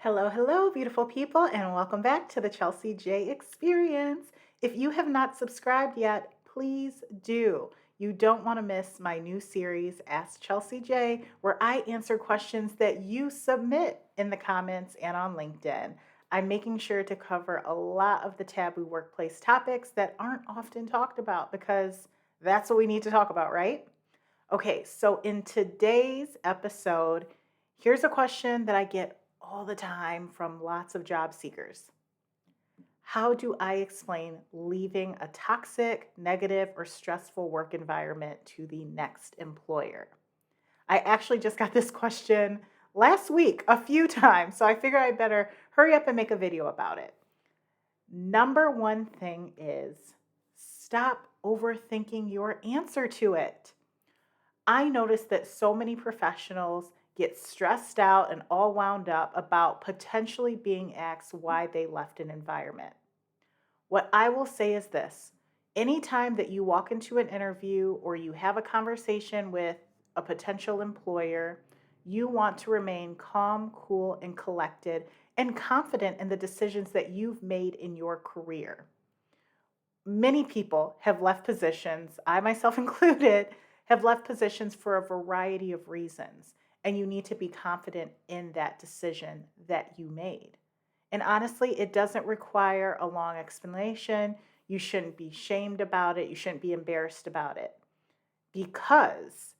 Hello, hello, beautiful people, and welcome back to the Chelsea J Experience. If you have not subscribed yet, please do. You don't want to miss my new series, Ask Chelsea J, where I answer questions that you submit in the comments and on LinkedIn. I'm making sure to cover a lot of the taboo workplace topics that aren't often talked about because that's what we need to talk about, right? Okay, so in today's episode, here's a question that I get all the time from lots of job seekers. How do I explain leaving a toxic, negative, or stressful work environment to the next employer? I actually just got this question last week a few times, so I figure I better hurry up and make a video about it. Number one thing is stop overthinking your answer to it. I noticed that so many professionals get stressed out and all wound up about potentially being asked why they left an environment. What I will say is this: anytime that you walk into an interview or you have a conversation with a potential employer, you want to remain calm, cool, and collected and confident in the decisions that you've made in your career. Many people have left positions, I myself included, have left positions for a variety of reasons. And you need to be confident in that decision that you made. And honestly, it doesn't require a long explanation. You shouldn't be shamed about it. You shouldn't be embarrassed about it. Because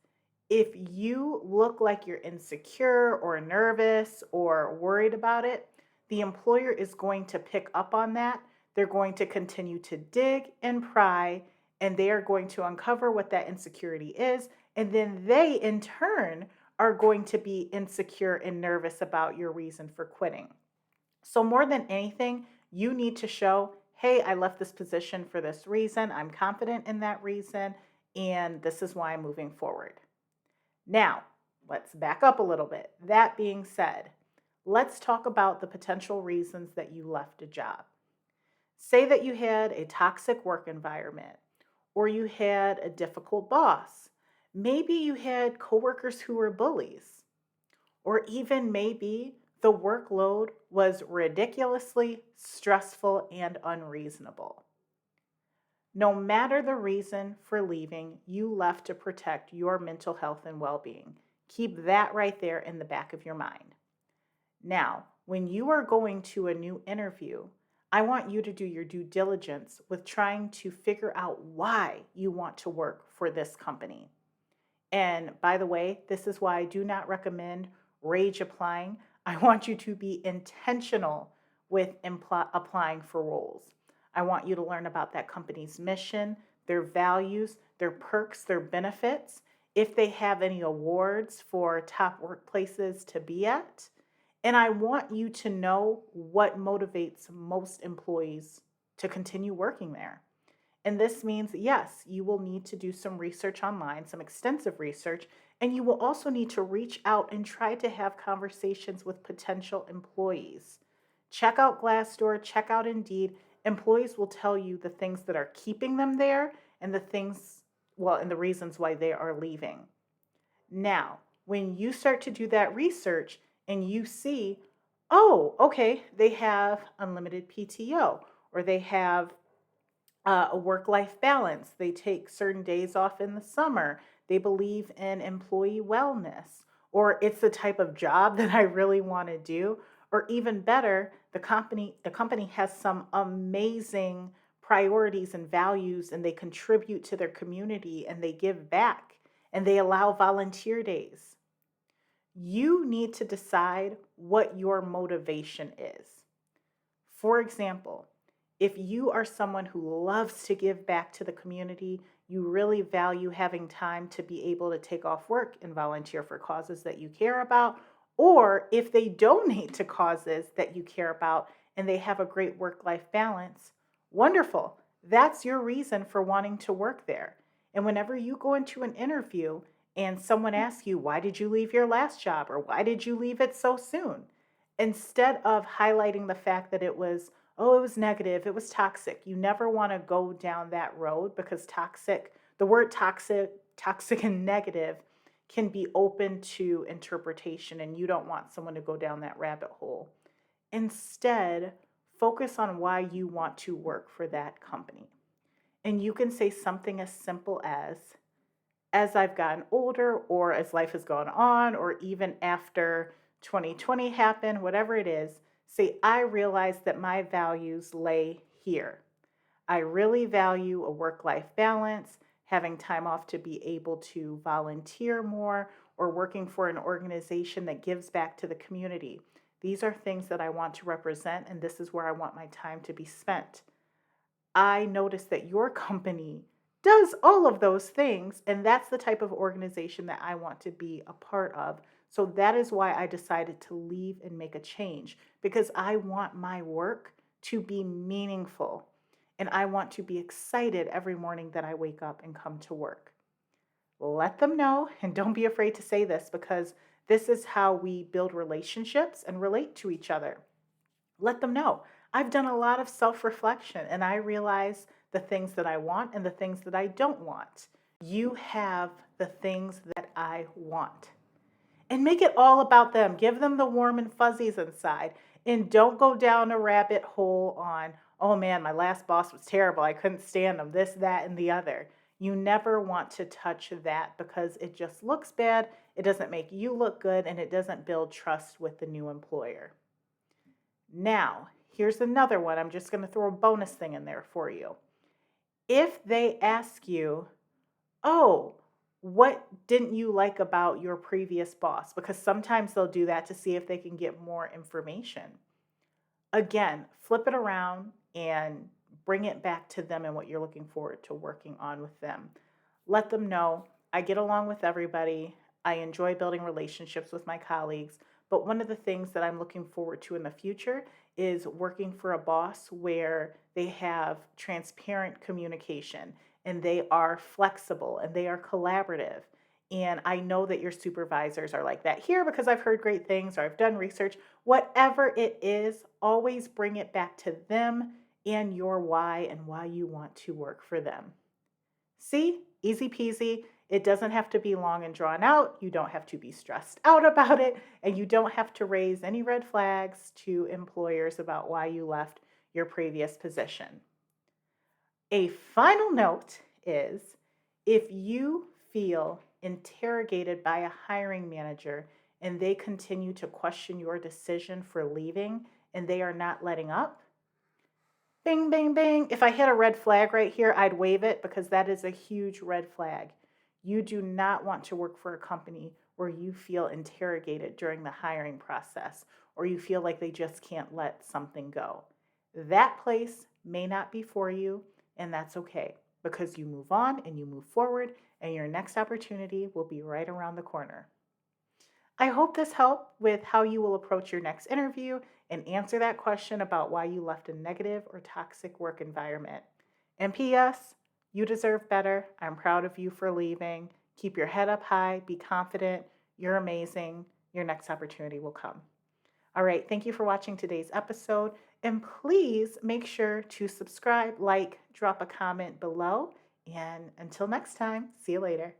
if you look like you're insecure or nervous or worried about it, the employer is going to pick up on that. They're going to continue to dig and pry, and they are going to uncover what that insecurity is. And then they, in turn, are going to be insecure and nervous about your reason for quitting. So, more than anything, you need to show, hey, I left this position for this reason. I'm confident in that reason, and this is why I'm moving forward. Now, let's back up a little bit. That being said, let's talk about the potential reasons that you left a job. Say that you had a toxic work environment, or you had a difficult boss. Maybe you had coworkers who were bullies, or even maybe the workload was ridiculously stressful and unreasonable. No matter the reason for leaving, you left to protect your mental health and well being. Keep that right there in the back of your mind. Now, when you are going to a new interview, I want you to do your due diligence with trying to figure out why you want to work for this company. And by the way, this is why I do not recommend rage applying. I want you to be intentional with applying for roles. I want you to learn about that company's mission, their values, their perks, their benefits, if they have any awards for top workplaces to be at. And I want you to know what motivates most employees to continue working there. And this means, yes, you will need to do some research online, some extensive research, and you will also need to reach out and try to have conversations with potential employees. Check out Glassdoor, check out Indeed. Employees will tell you the things that are keeping them there and the things, well, and the reasons why they are leaving. Now, when you start to do that research and you see, oh, okay, they have unlimited PTO or they have a work life balance. They take certain days off in the summer. They believe in employee wellness, or it's the type of job that I really want to do. Or even better, the company has some amazing priorities and values, and they contribute to their community and they give back and they allow volunteer days. You need to decide what your motivation is. For example, if you are someone who loves to give back to the community, you really value having time to be able to take off work and volunteer for causes that you care about, or if they donate to causes that you care about and they have a great work life balance, wonderful. That's your reason for wanting to work there. And whenever you go into an interview and someone asks you, why did you leave your last job or why did you leave it so soon? Instead of highlighting the fact that it was negative, it was toxic. You never want to go down that road because the word toxic and negative can be open to interpretation and you don't want someone to go down that rabbit hole. Instead, focus on why you want to work for that company. And you can say something as simple as I've gotten older, or as life has gone on, or even after 2020 happened, whatever it is, say, I realize that my values lay here. I really value a work life balance, having time off to be able to volunteer more, or working for an organization that gives back to the community. These are things that I want to represent, and this is where I want my time to be spent. I noticed that your company does all of those things, and that's the type of organization that I want to be a part of. So that is why I decided to leave and make a change, because I want my work to be meaningful, and I want to be excited every morning that I wake up and come to work. Let them know, and don't be afraid to say this, because this is how we build relationships and relate to each other. Let them know. I've done a lot of self reflection, and I realize the things that I want and the things that I don't want. You have the things that I want. And make it all about them. Give them the warm and fuzzies inside. And don't go down a rabbit hole on, oh man, my last boss was terrible. I couldn't stand them, this, that, and the other. You never want to touch that, because it just looks bad. It doesn't make you look good, and it doesn't build trust with the new employer. Now, here's another one. I'm just going to throw a bonus thing in there for you. If they ask you, oh, what didn't you like about your previous boss? Because sometimes they'll do that to see if they can get more information. Again, flip it around and bring it back to them and what you're looking forward to working on with them. Let them know, I get along with everybody. I enjoy building relationships with my colleagues. But one of the things that I'm looking forward to in the future is working for a boss where they have transparent communication, and they are flexible, and they are collaborative. And I know that your supervisors are like that here, because I've heard great things or I've done research. Whatever it is, always bring it back to them and your why, and why you want to work for them. See, easy peasy. It doesn't have to be long and drawn out. You don't have to be stressed out about it. And you don't have to raise any red flags to employers about why you left your previous position. A final note is, if you feel interrogated by a hiring manager and they continue to question your decision for leaving and they are not letting up, bing, bing, bing. If I hit a red flag right here, I'd wave it, because that is a huge red flag. You do not want to work for a company where you feel interrogated during the hiring process, or you feel like they just can't let something go. That place may not be for you, and that's okay, because you move on and you move forward, and your next opportunity will be right around the corner. I hope this helped with how you will approach your next interview and answer that question about why you left a negative or toxic work environment. And P.S., you deserve better. I'm proud of you for leaving. Keep your head up high, be confident. You're amazing. Your next opportunity will come. All right, thank you for watching today's episode. And please make sure to subscribe, like, drop a comment below. And until next time, see you later.